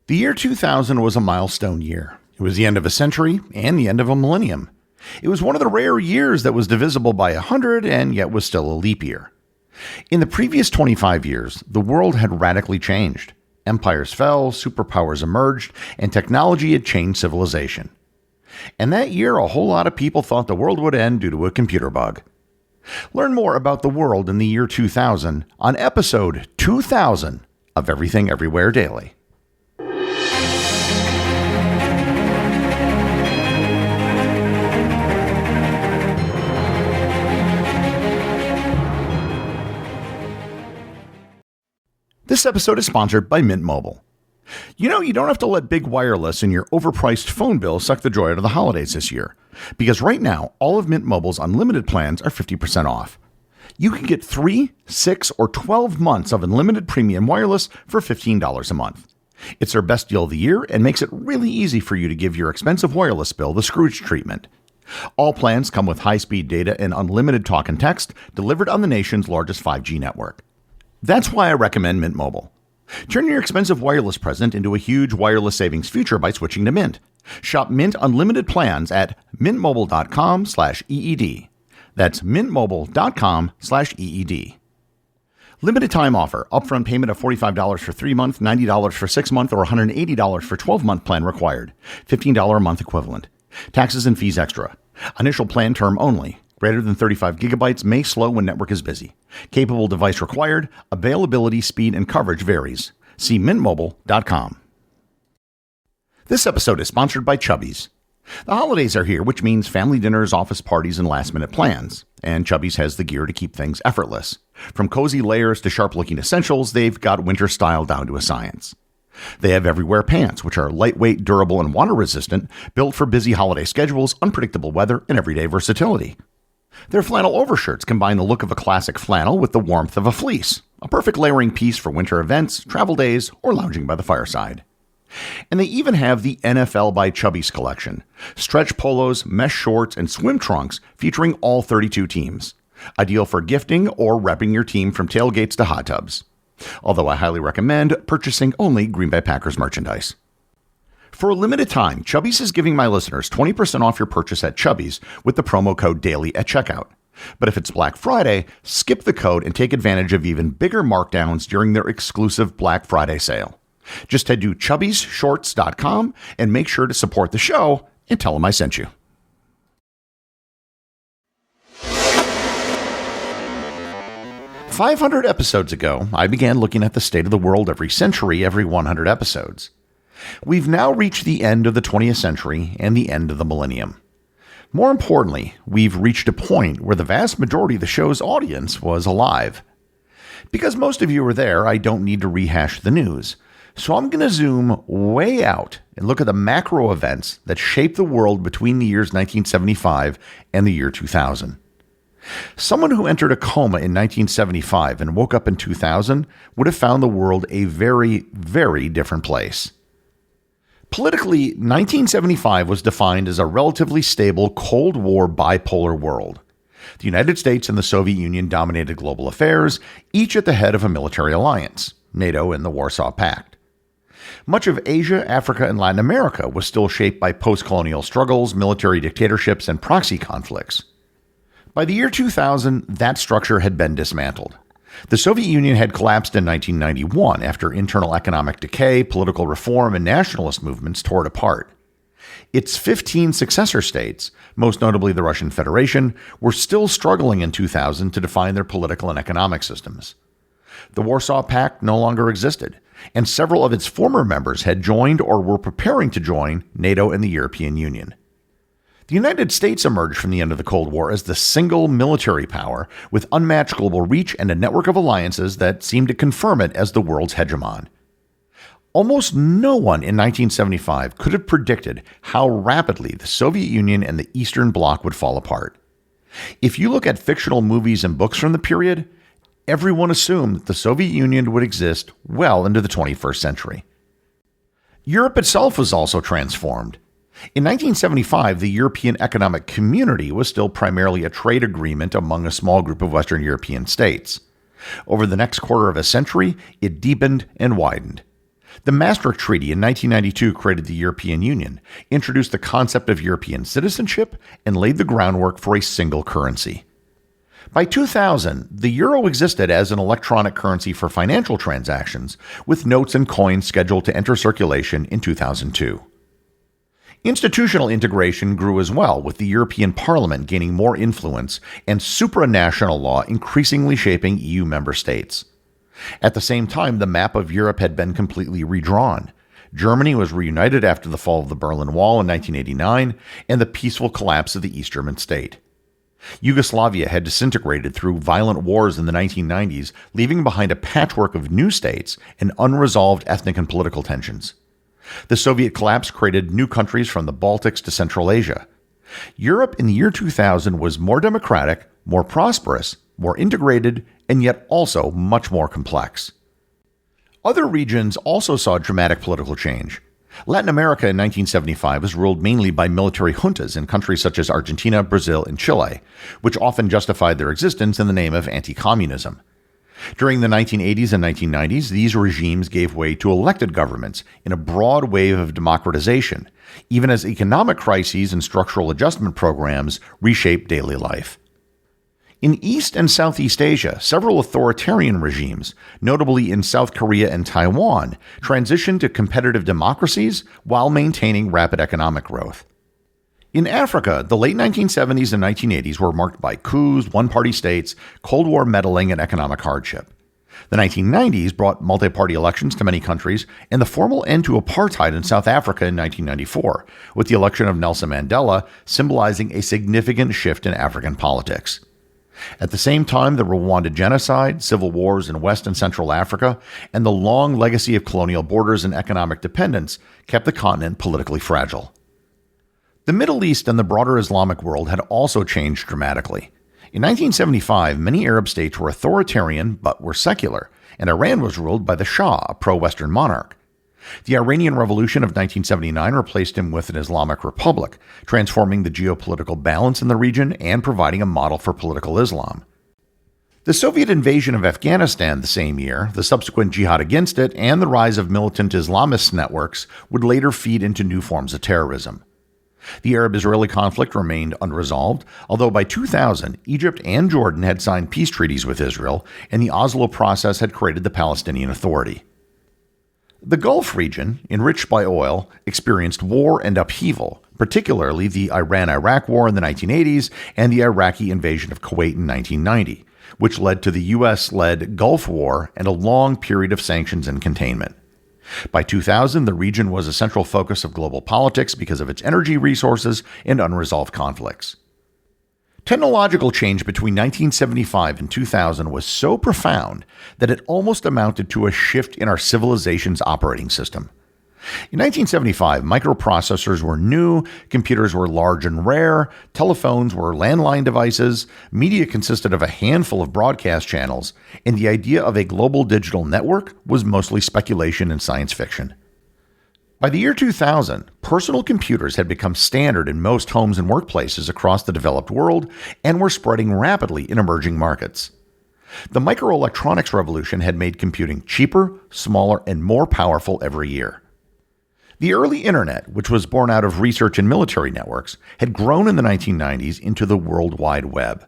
The year 2000 was a milestone year. It was the end of a century and the end of a millennium. It was one of the rare years that was divisible by 100 and yet was still a leap year. In the previous 25 years, the world had radically changed. Empires fell, superpowers emerged, and technology had changed civilization. And that year, a whole lot of people thought the world would end due to a computer bug. Learn more about the world in the year 2000 on episode 2000 of Everything Everywhere Daily. This episode is sponsored by Mint Mobile. You know, you don't have to let big wireless and your overpriced phone bill suck the joy out of the holidays this year. Because right now, all of Mint Mobile's unlimited plans are 50% off. You can get 3, 6, or 12 months of unlimited premium wireless for $15 a month. It's their best deal of the year and makes it really easy for you to give your expensive wireless bill the Scrooge treatment. All plans come with high-speed data and unlimited talk and text delivered on the nation's largest 5G network. That's why I recommend Mint Mobile. Turn your expensive wireless present into a huge wireless savings future by switching to Mint. Shop Mint Unlimited plans at mintmobile.com/EED. That's mintmobile.com/EED. Limited time offer. Upfront payment of $45 for 3 months, $90 for 6 months, or $180 for 12-month plan required. $15 a month equivalent. Taxes and fees extra. Initial plan term only. Greater than 35 gigabytes may slow when network is busy. Capable device required. Availability, speed, and coverage varies. See mintmobile.com. This episode is sponsored by Chubbies. The holidays are here, which means family dinners, office parties, and last-minute plans. And Chubbies has the gear to keep things effortless. From cozy layers to sharp-looking essentials, they've got winter style down to a science. They have everywhere pants, which are lightweight, durable, and water-resistant, built for busy holiday schedules, unpredictable weather, and everyday versatility. Their flannel overshirts combine the look of a classic flannel with the warmth of a fleece, a perfect layering piece for winter events, travel days, or lounging by the fireside. And they even have the NFL by Chubbies collection, stretch polos, mesh shorts, and swim trunks featuring all 32 teams, ideal for gifting or repping your team from tailgates to hot tubs. Although I highly recommend purchasing only Green Bay Packers merchandise. For a limited time, Chubbies is giving my listeners 20% off your purchase at Chubbies with the promo code DAILY at checkout. But if it's Black Friday, skip the code and take advantage of even bigger markdowns during their exclusive Black Friday sale. Just head to chubbiesshorts.com and make sure to support the show and tell them I sent you. "500 episodes ago, I began looking at the state of the world every century, every 100 episodes. We've now reached the end of the 20th century and the end of the millennium. More importantly, we've reached a point where the vast majority of the show's audience was alive. Because most of you were there, I don't need to rehash the news. So I'm going to zoom way out and look at the macro events that shaped the world between the years 1975 and the year 2000. Someone who entered a coma in 1975 and woke up in 2000 would have found the world a very, very different place. Politically, 1975 was defined as a relatively stable Cold War bipolar world. The United States and the Soviet Union dominated global affairs, each at the head of a military alliance, NATO and the Warsaw Pact. Much of Asia, Africa, and Latin America was still shaped by post-colonial struggles, military dictatorships, and proxy conflicts. By the year 2000, that structure had been dismantled. The Soviet Union had collapsed in 1991 after internal economic decay, political reform, and nationalist movements tore it apart. Its 15 successor states, most notably the Russian Federation, were still struggling in 2000 to define their political and economic systems. The Warsaw Pact no longer existed, and several of its former members had joined or were preparing to join NATO and the European Union. The United States emerged from the end of the Cold War as the single military power with unmatched global reach and a network of alliances that seemed to confirm it as the world's hegemon. Almost no one in 1975 could have predicted how rapidly the Soviet Union and the Eastern Bloc would fall apart. If you look at fictional movies and books from the period, everyone assumed that the Soviet Union would exist well into the 21st century. Europe itself was also transformed. In 1975, the European Economic Community was still primarily a trade agreement among a small group of Western European states. Over the next quarter of a century, it deepened and widened. The Maastricht Treaty in 1992 created the European Union, introduced the concept of European citizenship, and laid the groundwork for a single currency. By 2000, the euro existed as an electronic currency for financial transactions, with notes and coins scheduled to enter circulation in 2002. Institutional integration grew as well, with the European Parliament gaining more influence and supranational law increasingly shaping EU member states. At the same time, the map of Europe had been completely redrawn. Germany was reunited after the fall of the Berlin Wall in 1989 and the peaceful collapse of the East German state. Yugoslavia had disintegrated through violent wars in the 1990s, leaving behind a patchwork of new states and unresolved ethnic and political tensions. The Soviet collapse created new countries from the Baltics to Central Asia. Europe in the year 2000 was more democratic, more prosperous, more integrated, and yet also much more complex. Other regions also saw dramatic political change. Latin America in 1975 was ruled mainly by military juntas in countries such as Argentina, Brazil, and Chile, which often justified their existence in the name of anti-communism. During the 1980s and 1990s, these regimes gave way to elected governments in a broad wave of democratization, even as economic crises and structural adjustment programs reshaped daily life. In East and Southeast Asia, several authoritarian regimes, notably in South Korea and Taiwan, transitioned to competitive democracies while maintaining rapid economic growth. In Africa, the late 1970s and 1980s were marked by coups, one-party states, Cold War meddling, and economic hardship. The 1990s brought multi-party elections to many countries and the formal end to apartheid in South Africa in 1994, with the election of Nelson Mandela symbolizing a significant shift in African politics. At the same time, the Rwanda genocide, civil wars in West and Central Africa, and the long legacy of colonial borders and economic dependence kept the continent politically fragile. The Middle East and the broader Islamic world had also changed dramatically. In 1975, many Arab states were authoritarian but were secular, and Iran was ruled by the Shah, a pro-Western monarch. The Iranian Revolution of 1979 replaced him with an Islamic republic, transforming the geopolitical balance in the region and providing a model for political Islam. The Soviet invasion of Afghanistan the same year, the subsequent jihad against it, and the rise of militant Islamist networks would later feed into new forms of terrorism. The Arab-Israeli conflict remained unresolved, although by 2000, Egypt and Jordan had signed peace treaties with Israel, and the Oslo process had created the Palestinian Authority. The Gulf region, enriched by oil, experienced war and upheaval, particularly the Iran-Iraq War in the 1980s and the Iraqi invasion of Kuwait in 1990, which led to the U.S.-led Gulf War and a long period of sanctions and containment. By 2000, the region was a central focus of global politics because of its energy resources and unresolved conflicts. Technological change between 1975 and 2000 was so profound that it almost amounted to a shift in our civilization's operating system. In 1975, microprocessors were new, computers were large and rare, telephones were landline devices, media consisted of a handful of broadcast channels, and the idea of a global digital network was mostly speculation and science fiction. By the year 2000, personal computers had become standard in most homes and workplaces across the developed world and were spreading rapidly in emerging markets. The microelectronics revolution had made computing cheaper, smaller, and more powerful every year. The early internet, which was born out of research in military networks, had grown in the 1990s into the World Wide Web,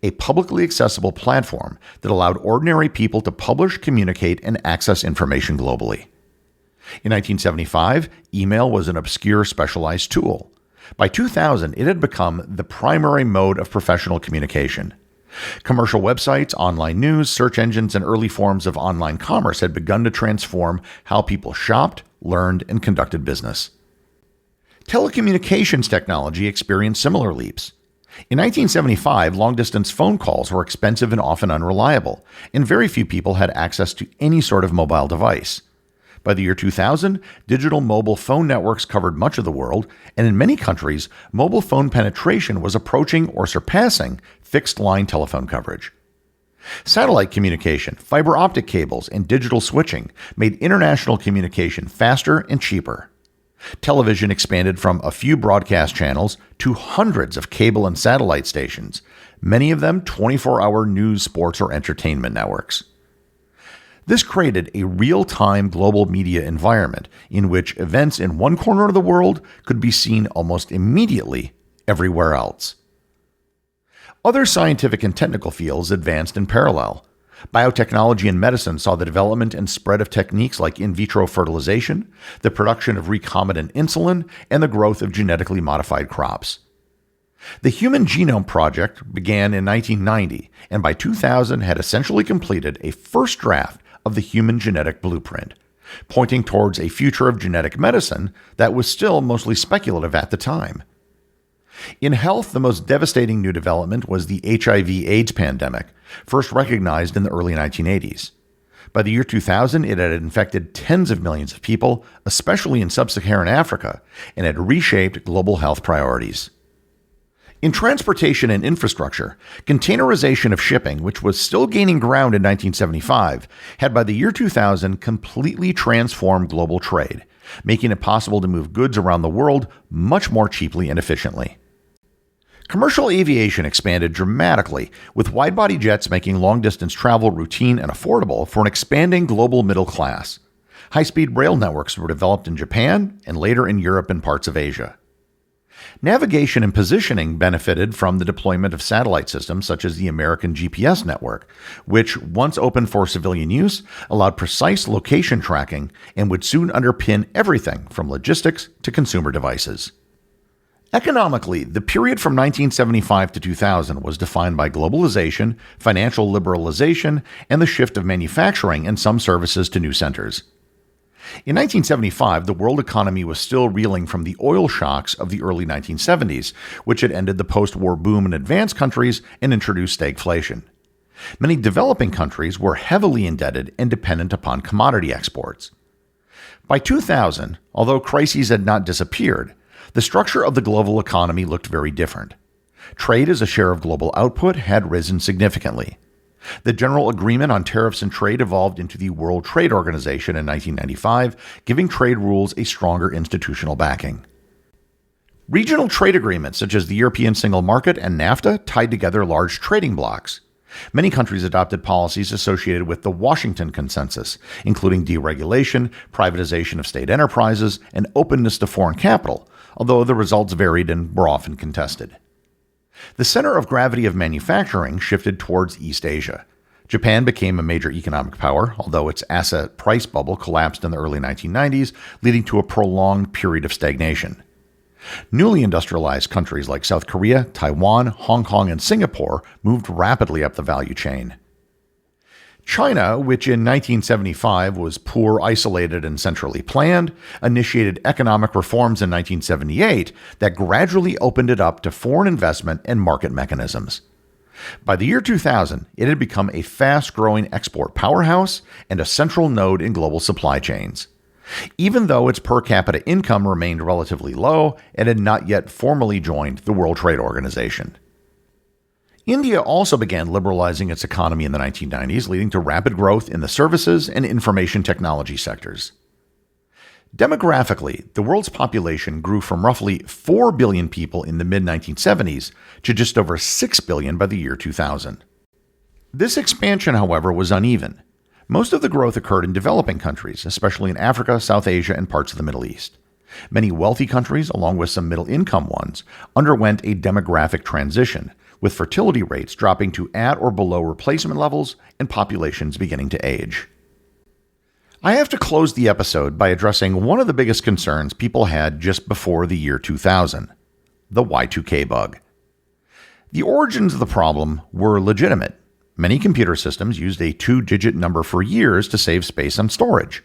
a publicly accessible platform that allowed ordinary people to publish, communicate, and access information globally. In 1975, email was an obscure specialized tool. By 2000, it had become the primary mode of professional communication. Commercial websites, online news, search engines, and early forms of online commerce had begun to transform how people shopped, learned, and conducted business. Telecommunications technology experienced similar leaps. In 1975, long-distance phone calls were expensive and often unreliable, and very few people had access to any sort of mobile device. By the year 2000, digital mobile phone networks covered much of the world, and in many countries, mobile phone penetration was approaching or surpassing fixed-line telephone coverage. Satellite communication, fiber optic cables, and digital switching made international communication faster and cheaper. Television expanded from a few broadcast channels to hundreds of cable and satellite stations, many of them 24-hour news, sports, or entertainment networks. This created a real-time global media environment in which events in one corner of the world could be seen almost immediately everywhere else. Other scientific and technical fields advanced in parallel. Biotechnology and medicine saw the development and spread of techniques like in vitro fertilization, the production of recombinant insulin, and the growth of genetically modified crops. The Human Genome Project began in 1990, and by 2000 had essentially completed a first draft of the human genetic blueprint, pointing towards a future of genetic medicine that was still mostly speculative at the time. In health, the most devastating new development was the HIV/AIDS pandemic, first recognized in the early 1980s. By the year 2000, it had infected tens of millions of people, especially in sub-Saharan Africa, and had reshaped global health priorities. In transportation and infrastructure, containerization of shipping, which was still gaining ground in 1975, had by the year 2000 completely transformed global trade, making it possible to move goods around the world much more cheaply and efficiently. Commercial aviation expanded dramatically, with wide-body jets making long-distance travel routine and affordable for an expanding global middle class. High-speed rail networks were developed in Japan and later in Europe and parts of Asia. Navigation and positioning benefited from the deployment of satellite systems such as the American GPS network, which, once open for civilian use, allowed precise location tracking and would soon underpin everything from logistics to consumer devices. Economically, the period from 1975 to 2000 was defined by globalization, financial liberalization, and the shift of manufacturing and some services to new centers. In 1975, the world economy was still reeling from the oil shocks of the early 1970s, which had ended the post-war boom in advanced countries and introduced stagflation. Many developing countries were heavily indebted and dependent upon commodity exports. By 2000, although crises had not disappeared, the structure of the global economy looked very different. Trade as a share of global output had risen significantly. The General Agreement on Tariffs and Trade evolved into the World Trade Organization in 1995, giving trade rules a stronger institutional backing. Regional trade agreements such as the European Single Market and NAFTA tied together large trading blocs. Many countries adopted policies associated with the Washington Consensus, including deregulation, privatization of state enterprises, and openness to foreign capital, although the results varied and were often contested. The center of gravity of manufacturing shifted towards East Asia. Japan became a major economic power, although its asset price bubble collapsed in the early 1990s, leading to a prolonged period of stagnation. Newly industrialized countries like South Korea, Taiwan, Hong Kong, and Singapore moved rapidly up the value chain. China, which in 1975 was poor, isolated, and centrally planned, initiated economic reforms in 1978 that gradually opened it up to foreign investment and market mechanisms. By the year 2000, it had become a fast-growing export powerhouse and a central node in global supply chains. Even though its per capita income remained relatively low, it had not yet formally joined the World Trade Organization. India also began liberalizing its economy in the 1990s, leading to rapid growth in the services and information technology sectors. Demographically, the world's population grew from roughly 4 billion people in the mid-1970s to just over 6 billion by the year 2000. This expansion, however, was uneven. Most of the growth occurred in developing countries, especially in Africa, South Asia, and parts of the Middle East. Many wealthy countries, along with some middle-income ones, underwent a demographic transition, with fertility rates dropping to at or below replacement levels and populations beginning to age. I have to close the episode by addressing one of the biggest concerns people had just before the year 2000, the Y2K bug. The origins of the problem were legitimate. Many computer systems used a 2-digit number for years to save space on storage.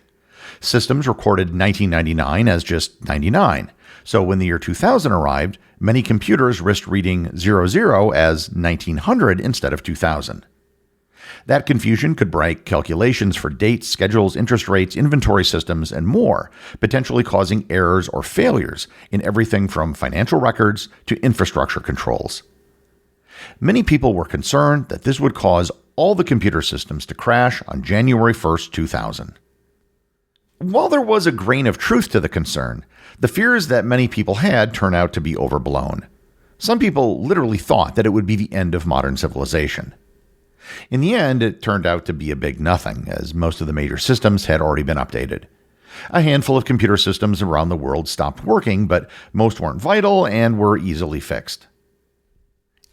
Systems recorded 1999 as just 99, so when the year 2000 arrived, many computers risked reading 00 as 1900 instead of 2000. That confusion could break calculations for dates, schedules, interest rates, inventory systems, and more, potentially causing errors or failures in everything from financial records to infrastructure controls. Many people were concerned that this would cause all the computer systems to crash on January 1st, 2000. While there was a grain of truth to the concern, the fears that many people had turned out to be overblown. Some people literally thought that it would be the end of modern civilization. In the end, it turned out to be a big nothing, as most of the major systems had already been updated. A handful of computer systems around the world stopped working, but most weren't vital and were easily fixed.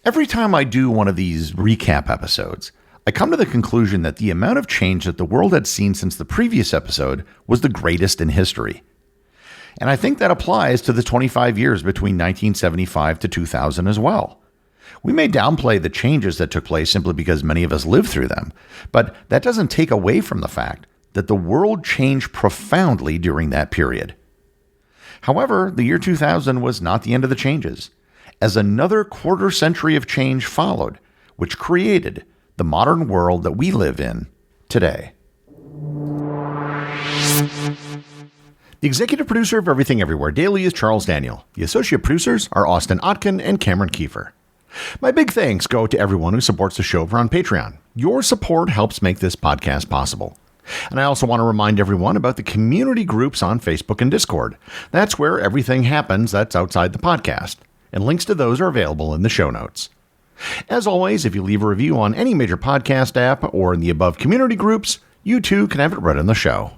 Every time I do one of these recap episodes, I come to the conclusion that the amount of change that the world had seen since the previous episode was the greatest in history. And I think that applies to the 25 years between 1975 to 2000 as well. We may downplay the changes that took place simply because many of us lived through them, but that doesn't take away from the fact that the world changed profoundly during that period. However, the year 2000 was not the end of the changes, as another quarter century of change followed, which created the modern world that we live in today. The executive producer of Everything Everywhere Daily is Charles Daniel. The associate producers are Austin Oetken and Cameron Kieffer. My big thanks go to everyone who supports the show over on Patreon. Your support helps make this podcast possible. And I also want to remind everyone about the community groups on Facebook and Discord. That's where everything happens that's outside the podcast, and links to those are available in the show notes. As always, if you leave a review on any major podcast app or in the above community groups, you too can have it read on the show.